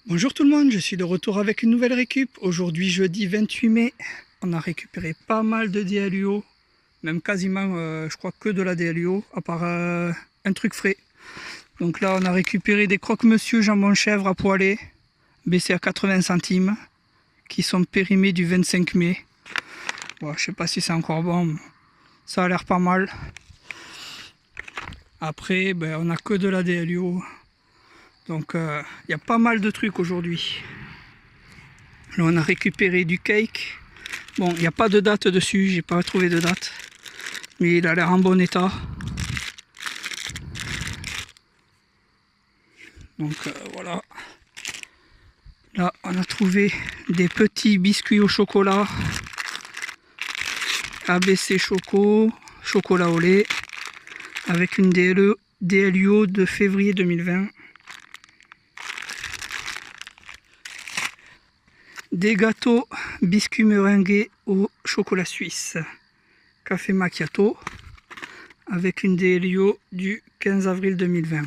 Bonjour tout le monde, je suis de retour avec une nouvelle récup. Aujourd'hui jeudi 28 mai, on a récupéré pas mal de DLUO, même quasiment je crois que de la DLUO, à part un truc frais. Donc là on a récupéré des croque-monsieur jambon chèvre à poêler, baissés à 80 centimes, qui sont périmés du 25 mai. Bon, je sais pas si c'est encore bon, ça a l'air pas mal. Après on a que de la DLUO. Donc il y a pas mal de trucs aujourd'hui. Là on a récupéré du cake. Bon, il n'y a pas de date dessus, j'ai pas trouvé de date. Mais il a l'air en bon état. Donc voilà. Là on a trouvé des petits biscuits au chocolat. ABC Choco, chocolat au lait. Avec une DLUO de février 2020. Des gâteaux biscuits meringués au chocolat suisse. Café macchiato. Avec une DLUO du 15 avril 2020.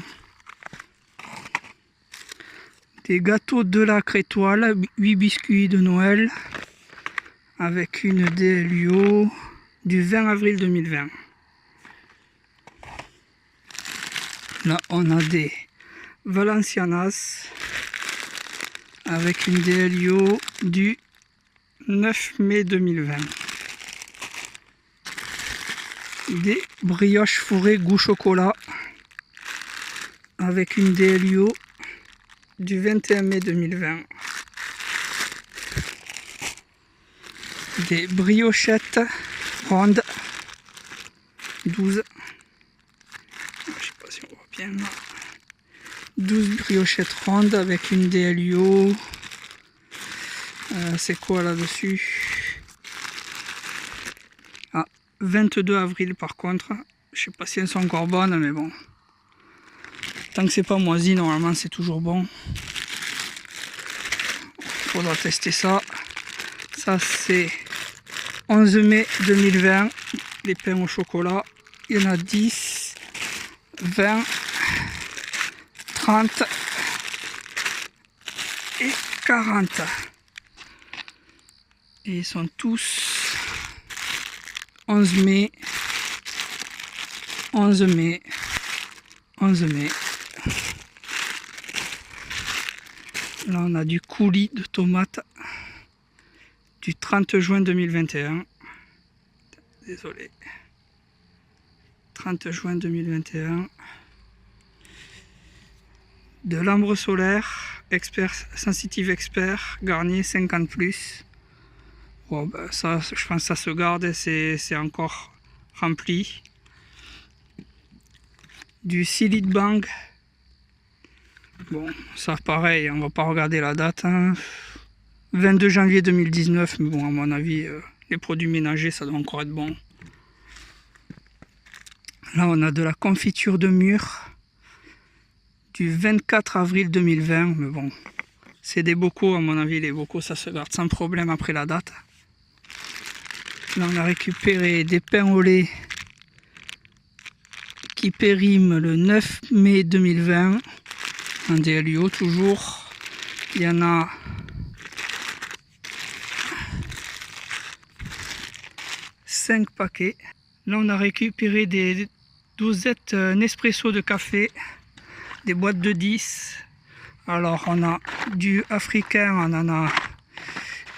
Des gâteaux de la Crétoile, 8 biscuits de Noël. Avec une DLUO du 20 avril 2020. Là, on a des Valencianas avec une DLUO du 9 mai 2020. Des brioches fourrées goût chocolat avec une DLUO du 21 mai 2020. Des briochettes rondes 12. Je sais pas si on voit bien là. 12 briochettes rondes avec une DLUO. C'est quoi là-dessus? 22 avril par contre. Je sais pas si elles sont encore bonnes, mais bon. Tant que c'est pas moisi, normalement c'est toujours bon. Faudra tester ça. Ça c'est 11 mai 2020. Les pains au chocolat. Il y en a 10, 20, 30 et 40. Et ils sont tous 11 mai, 11 mai, 11 mai. Là on a du coulis de tomates du 30 juin 2021. Désolé. 30 juin 2021. De l'ambre solaire, expert, sensitive expert, Garnier 50+. Bon, ben ça, je pense que ça se garde, c'est encore rempli. Du Silite Bang. Bon, ça pareil, on va pas regarder la date. Hein. 22 janvier 2019, mais bon, à mon avis, les produits ménagers, ça doit encore être bon. Là, on a de la confiture de mûre du 24 avril 2020, mais bon, c'est des bocaux, à mon avis, les bocaux, ça se garde sans problème après la date. Là, on a récupéré des pains au lait qui périment le 9 mai 2020, en DLUO toujours. Il y en a 5 paquets. Là, on a récupéré des dosettes Nespresso de café, des boîtes de 10. Alors, on a du africain, on en a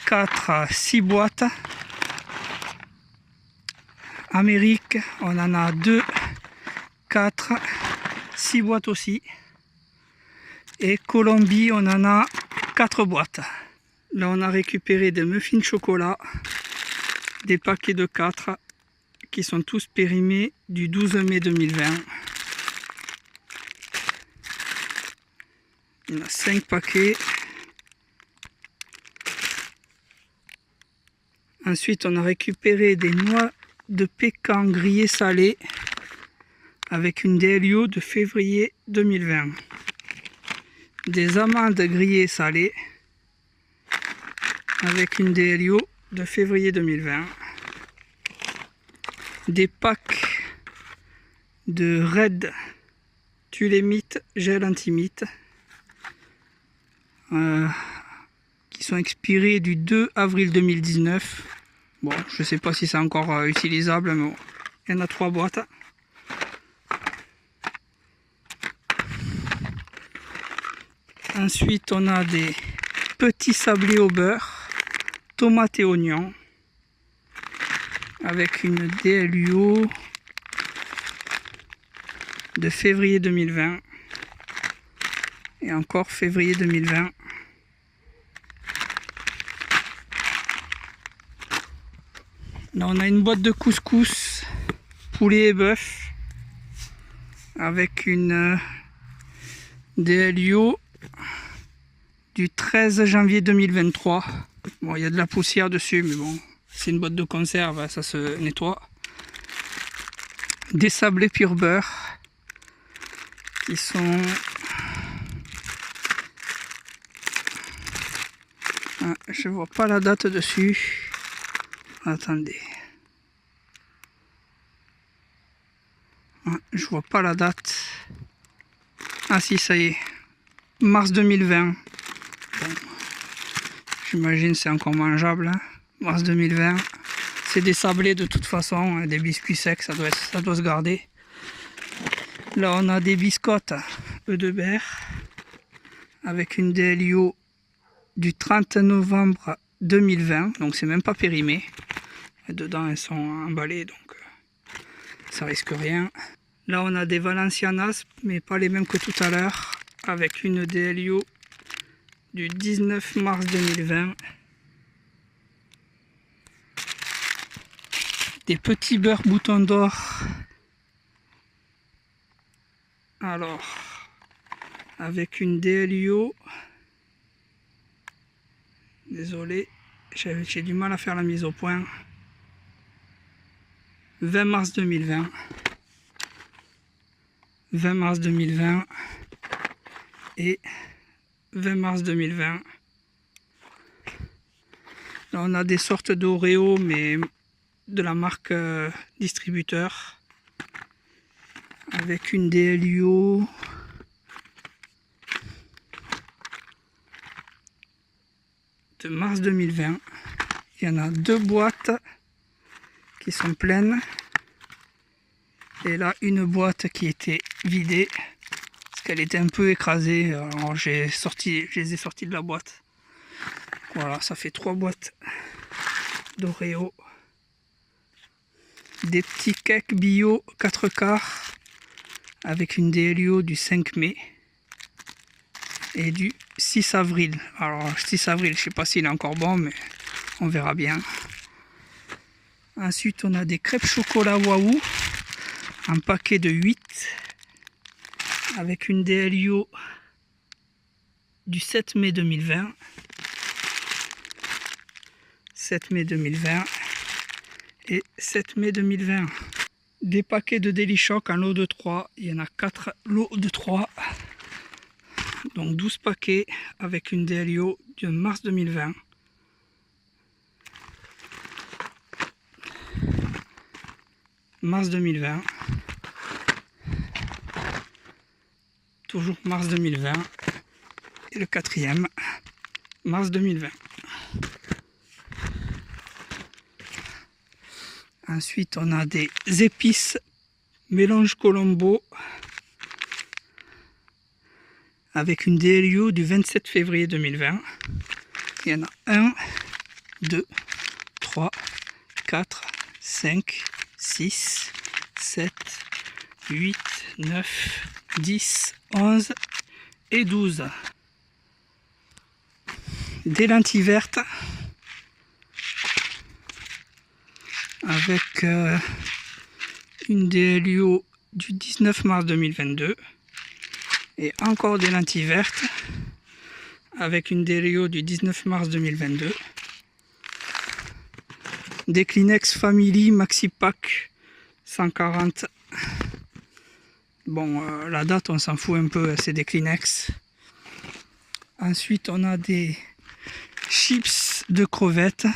4 à 6 boîtes. Amérique, on en a 2, 4, 6 boîtes aussi. Et Colombie, on en a 4 boîtes. Là, on a récupéré des muffins chocolat, des paquets de 4, qui sont tous périmés du 12 mai 2020. Il y en a 5 paquets. Ensuite, on a récupéré des noix de pécan grillées salées avec une DLUO de février 2020. Des amandes grillées salées avec une DLUO de février 2020. Des packs de Red Tulémite gel antimite qui sont expirés du 2 avril 2019. Bon, je sais pas si c'est encore utilisable, mais bon, il y en a 3 boîtes. Ensuite, on a des petits sablés au beurre, tomates et oignons, avec une DLUO de février 2020 et encore février 2020. Là, on a une boîte de couscous poulet et bœuf avec une DLUO du 13 janvier 2023. Bon, il y a de la poussière dessus, mais bon, c'est une boîte de conserve, ça se nettoie. Des sablés pur beurre qui sont je vois pas la date dessus. Attendez, je vois pas la date. Ah si, ça y est, mars 2020. Bon, j'imagine c'est encore mangeable, hein. Mars 2020. C'est des sablés de toute façon, hein, des biscuits secs, ça doit se garder. Là on a des biscottes Eudebert avec une DLUO du 30 novembre 2020, donc c'est même pas périmé. Et dedans elles sont emballées, donc ça risque rien. Là on a des Valencianas, mais pas les mêmes que tout à l'heure, avec une DLUO du 19 mars 2020. Des petits beurres boutons d'or. Alors, avec une DLUO. Désolé, j'ai du mal à faire la mise au point. 20 mars 2020. 20 mars 2020 et 20 mars 2020. Là, on a des sortes d'Oreo, mais de la marque distributeur, avec une DLUO de mars 2020. Il y en a 2 boîtes qui sont pleines. Et là, une boîte qui était vidée parce qu'elle était un peu écrasée. Alors je les ai sortis de la boîte. Voilà, ça fait 3 boîtes d'Oreo. Des petits cakes bio 4 quarts avec une DLUO du 5 mai et du 6 avril. Alors 6 avril, je sais pas s'il est encore bon, mais on verra bien. Ensuite, on a des crêpes chocolat Waouh, un paquet de 8 avec une DLUO du 7 mai 2020. 7 mai 2020 et 7 mai 2020. Des paquets de Delichoc en lot de 3. Il y en a 4 lots de 3. Donc 12 paquets avec une DLUO de mars 2020. Mars 2020. Toujours mars 2020. Et le 4e, mars 2020. Ensuite, on a des épices mélange Colombo avec une DLUO du 27 février 2020. Il y en a 1, 2, 3, 4, 5, 6, 7, 8, 9, 10, 11 et 12. Des lentilles vertes avec une DLUO du 19 mars 2022 et encore des lentilles vertes avec une DLUO du 19 mars 2022. Des Kleenex Family Maxi Pack 140. Bon, la date on s'en fout un peu, c'est des Kleenex. Ensuite on a des chips de crevettes,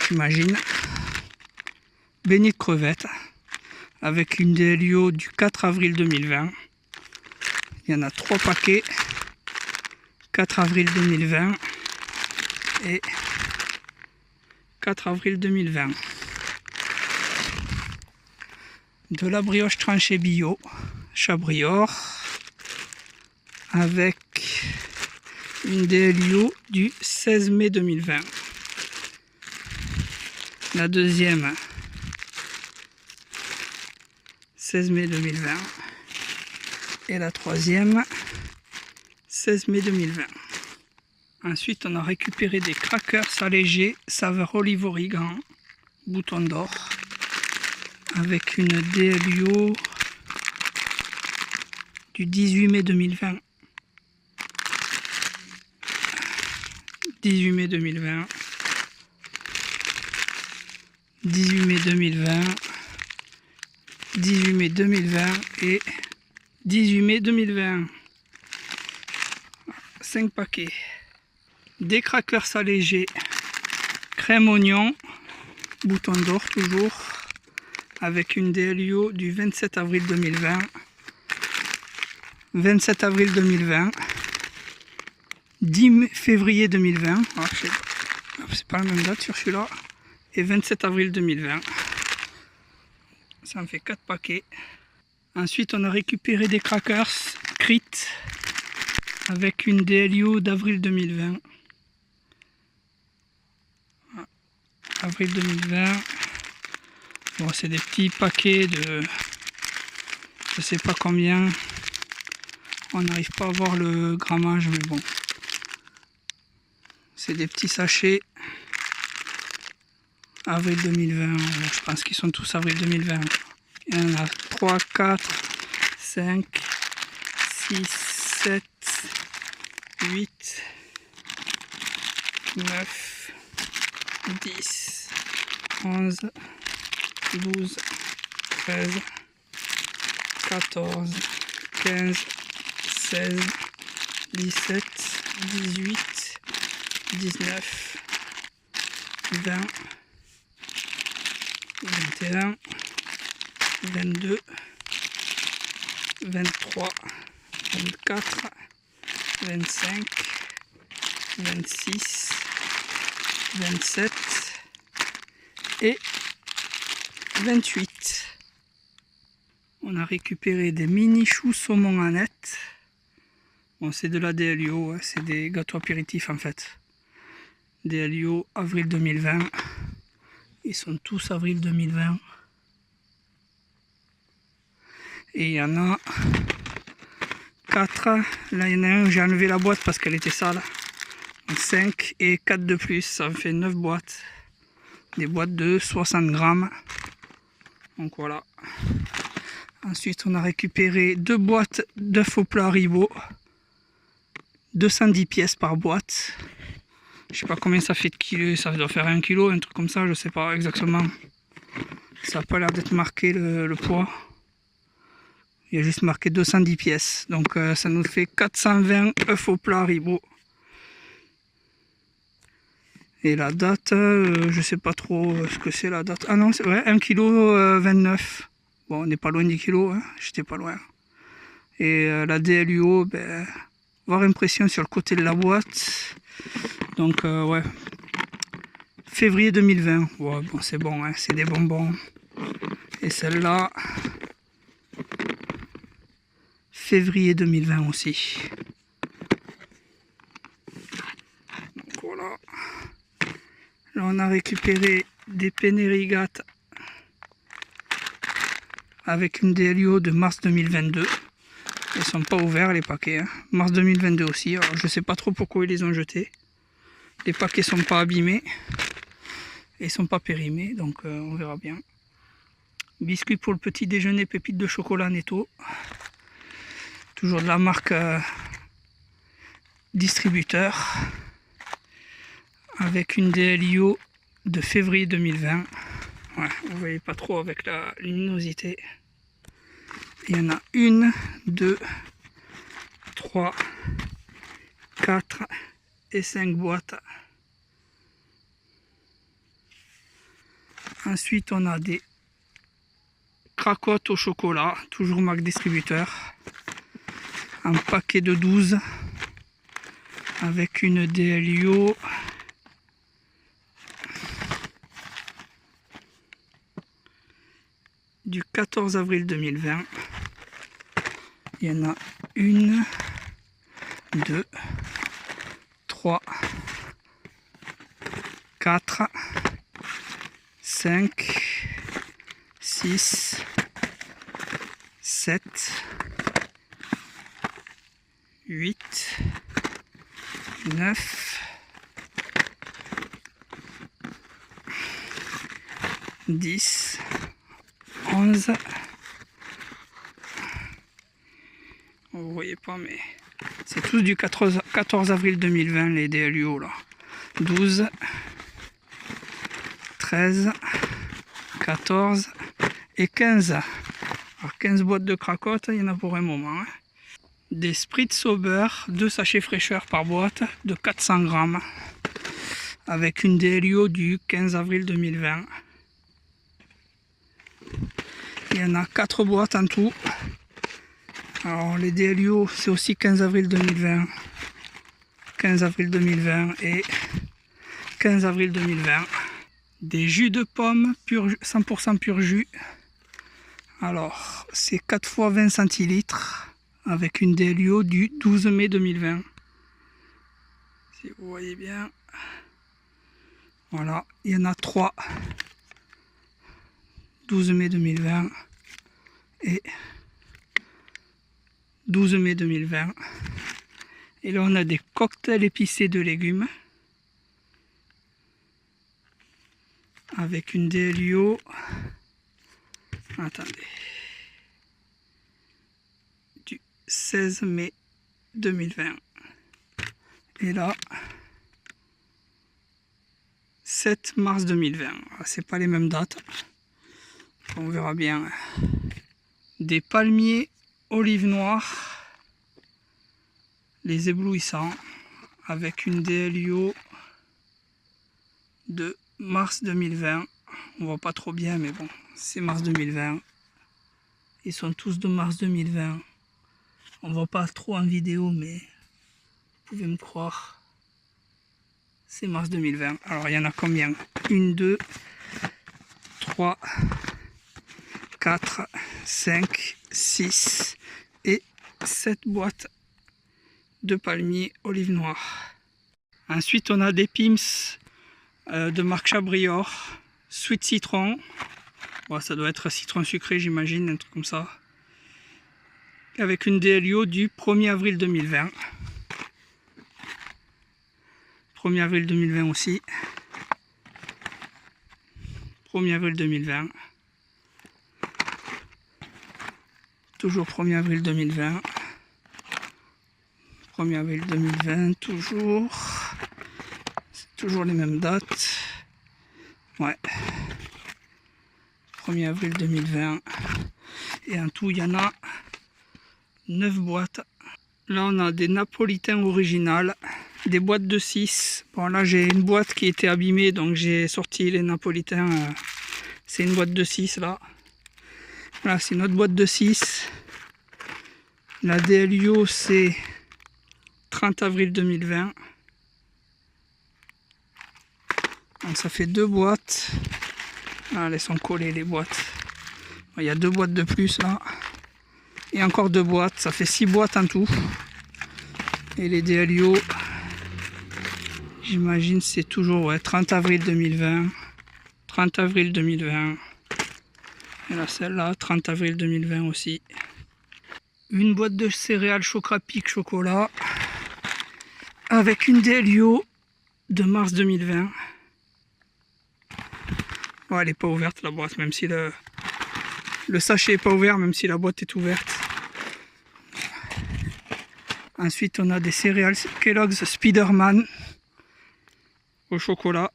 j'imagine. Béni de crevettes avec une DLUO du 4 avril 2020. Il y en a 3 paquets, 4 avril 2020 et 4 avril 2020. De la brioche tranchée bio, Chabrior, avec une DLIO du 16 mai 2020. La deuxième, 16 mai 2020. Et la troisième, 16 mai 2020. Ensuite, on a récupéré des crackers allégés, saveur olive origan, bouton d'or, avec une DLIO du 18 mai 2020. 18 mai 2020. 18 mai 2020. 18 mai 2020 et 18 mai 2020. 5 paquets. Des crackers allégés, crème oignon, bouton d'or toujours, avec une DLIO du 27 avril 2020. 27 avril 2020. 10 février 2020. Ah, c'est pas la même date sur celui-là. Et 27 avril 2020. Ça en fait 4 paquets. Ensuite, on a récupéré des crackers Crit avec une DLIO d'avril 2020. Avril 2020. Bon, c'est des petits paquets de je sais pas combien. On n'arrive pas à voir le grammage, mais bon. C'est des petits sachets. Avril 2020. Je pense qu'ils sont tous avril 2020. Il y en a 3, 4, 5, 6, 7, 8, 9, 10, 11, 12, 13, 14, 15, 16, 17, 18, 19, 20, 21, 22, 23, 24, 25, 26, 27 et 28. On a récupéré des mini choux saumon Annette. Bon, c'est de la DLIO, hein, c'est des gâteaux apéritifs en fait. DLIO avril 2020. Ils sont tous avril 2020. Et il y en a 4. Là, il y en a un, j'ai enlevé la boîte parce qu'elle était sale. Donc 5 et 4 de plus, ça me fait 9 boîtes. Des boîtes de 60 grammes. Donc voilà. Ensuite, on a récupéré 2 boîtes d'œufs au plat Haribo. 210 pièces par boîte. Je sais pas combien ça fait de kilos, ça doit faire 1 kg, un truc comme ça, je sais pas exactement. Ça n'a pas l'air d'être marqué le poids. Il y a juste marqué 210 pièces. Donc ça nous fait 420 œufs au plat Haribo. Et la date, je sais pas trop ce que c'est la date. Ah non, c'est vrai, 1 kg 29. Bon, on n'est pas loin du kilo, hein, j'étais pas loin. Et la DLIO, ben, voir impression sur le côté de la boîte. Donc ouais, février 2020. Ouais, bon, c'est bon, hein, c'est des bonbons. Et celle-là, février 2020 aussi. Donc voilà. Là, on a récupéré des Penerigat avec une DLIO de mars 2022. Ils sont pas ouverts les paquets. Hein. Mars 2022 aussi. Alors, je sais pas trop pourquoi ils les ont jetés. Les paquets sont pas abîmés. Et ils sont pas périmés. Donc on verra bien. Biscuits pour le petit déjeuner, pépites de chocolat Netto. Toujours de la marque distributeur. Avec une DLIO de février 2020. Ouais, vous voyez pas trop avec la luminosité. Il y en a 1, 2, 3, 4 et 5 boîtes. Ensuite, on a des cracottes au chocolat, toujours marque distributeur. Un paquet de 12. avec une DLIO du 14 avril 2020. Il y en a 1, 2, 3, 4, 5, 6, 7, 8, 9, 10, 11. Vous voyez pas, mais c'est tous du 14 avril 2020 les DLUO là. 12, 13, 14 et 15. Alors 15 boîtes de cracottes, il y en a pour un moment. Hein. Des Spritz Sauber, 2 sachets fraîcheur par boîte de 400 grammes avec une DLUO du 15 avril 2020. Il y en a 4 boîtes en tout. Alors les DLUO c'est aussi 15 avril 2020, 15 avril 2020 et 15 avril 2020. Des jus de pomme, 100% pur jus. Alors c'est 4 fois 20 centilitres avec une DLUO du 12 mai 2020. Si vous voyez bien. Voilà, il y en a 3. 12 mai 2020 et 12 mai 2020. Et là on a des cocktails épicés de légumes avec une DLUO, attendez, du 16 mai 2020. Et là 7 mars 2020. C'est pas les mêmes dates, on verra bien. Des palmiers olive noire, les éblouissants, avec une DLUO de mars 2020. On voit pas trop bien, mais bon, c'est mars 2020. Ils sont tous de mars 2020. On voit pas trop en vidéo, mais vous pouvez me croire. C'est mars 2020. Alors il y en a combien? 1, 2, 3, 4, 5, 6 et 7 boîtes de palmiers olive noire. Ensuite on a des Pims de marque Chabrior, Sweet Citron. Bon, ça doit être citron sucré j'imagine, un truc comme ça. Avec une DLUO du 1er avril 2020. 1er avril 2020 aussi. 1er avril 2020. Toujours 1er avril 2020. 1er avril 2020, toujours. C'est toujours les mêmes dates. Ouais. 1er avril 2020. Et en tout, il y en a 9 boîtes. Là, on a des napolitains originales. Des boîtes de 6. Bon, là, j'ai une boîte qui était abîmée, donc j'ai sorti les napolitains. C'est une boîte de 6, là. Voilà, c'est une autre boîte de 6. La DLUO, c'est 30 avril 2020. Donc, ça fait 2 boîtes. Ah, elles sont collées, les boîtes. Il y a 2 boîtes de plus, là. Et encore 2 boîtes. Ça fait 6 boîtes en tout. Et les DLUO, j'imagine, c'est toujours 30 avril 2020. 30 avril 2020. Et là, celle-là, 30 avril 2020 aussi. Une boîte de céréales Chocrapic chocolat avec une DLUO de mars 2020. Bon, elle n'est pas ouverte la boîte, même si le sachet n'est pas ouvert, même si la boîte est ouverte. Ensuite, on a des céréales Kellogg's Spiderman au chocolat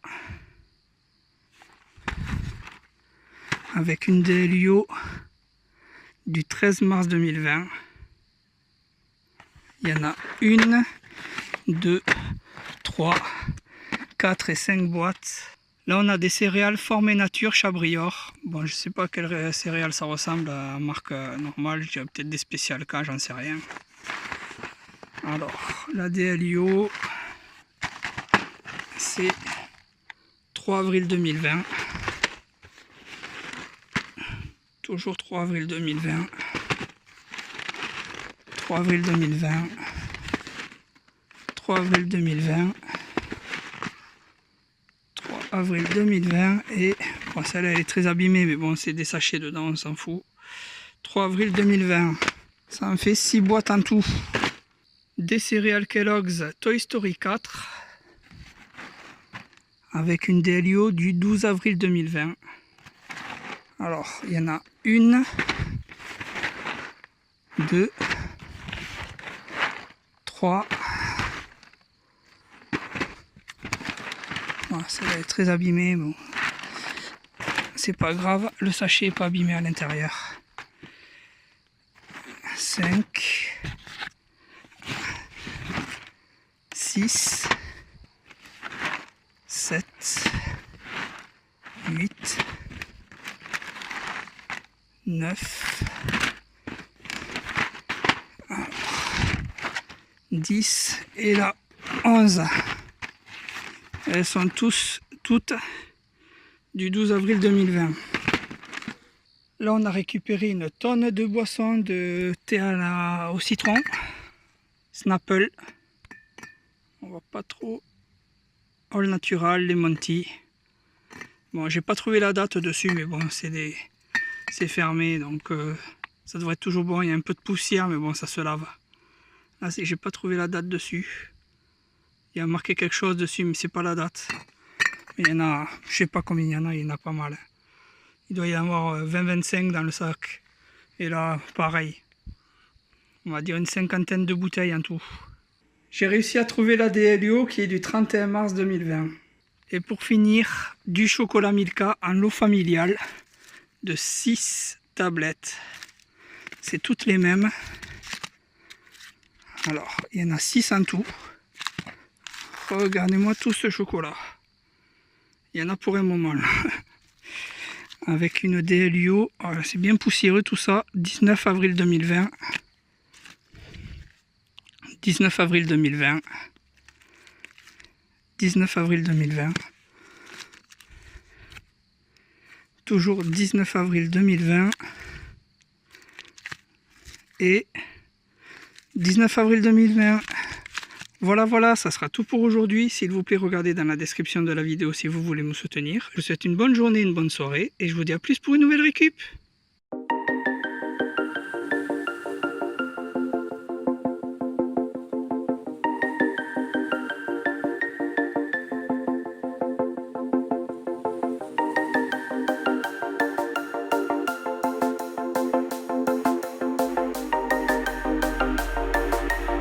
avec une DLUO du 13 mars 2020. Il y en a 1, 2, 3, 4 et 5 boîtes. Là, on a des céréales Formées Nature Chabrior. Bon, je sais pas quelle céréale ça ressemble à marque normale. Peut-être des spéciales K, j'en sais rien. Alors, la DLUO, c'est 3 avril 2020. Toujours 3 avril 2020. 3 avril 2020. 3 avril 2020. 3 avril 2020. Et bon, celle-là elle est très abîmée, mais bon, c'est des sachets dedans, on s'en fout. 3 avril 2020. Ça en fait 6 boîtes en tout. Des céréales Kellogg's Toy Story 4. Avec une DLIO du 12 avril 2020. Alors, il y en a 1, 2, 3. Voilà, celle-là est très abîmée. Bon. C'est pas grave, le sachet n'est pas abîmé à l'intérieur. 5, 6, 7, 8, 9, 10 et là 11. Elles sont toutes du 12 avril 2020. Là on a récupéré une tonne de boissons de thé au citron, Snapple, on voit pas trop, All Natural, Lemon Tea. Bon, j'ai pas trouvé la date dessus, mais bon, c'est fermé, donc ça devrait être toujours bon. Il y a un peu de poussière, mais bon, ça se lave. Là, j'ai pas trouvé la date dessus. Il y a marqué quelque chose dessus, mais c'est pas la date. Mais il y en a, je sais pas combien il y en a pas mal. Il doit y en avoir 20-25 dans le sac. Et là, pareil. On va dire une cinquantaine de bouteilles en tout. J'ai réussi à trouver la DLIO qui est du 31 mars 2020. Et pour finir, du chocolat Milka en lot familial de 6 tablettes. C'est toutes les mêmes. Alors, il y en a 6 en tout. Regardez-moi tout ce chocolat. Il y en a pour un moment là. Avec une DLIO, voilà, c'est bien poussiéreux tout ça. 19 avril 2020. 19 avril 2020. 19 avril 2020. Toujours 19 avril 2020. Et 19 avril 2020. Voilà, ça sera tout pour aujourd'hui. S'il vous plaît, regardez dans la description de la vidéo si vous voulez me soutenir. Je vous souhaite une bonne journée, une bonne soirée. Et je vous dis à plus pour une nouvelle récup.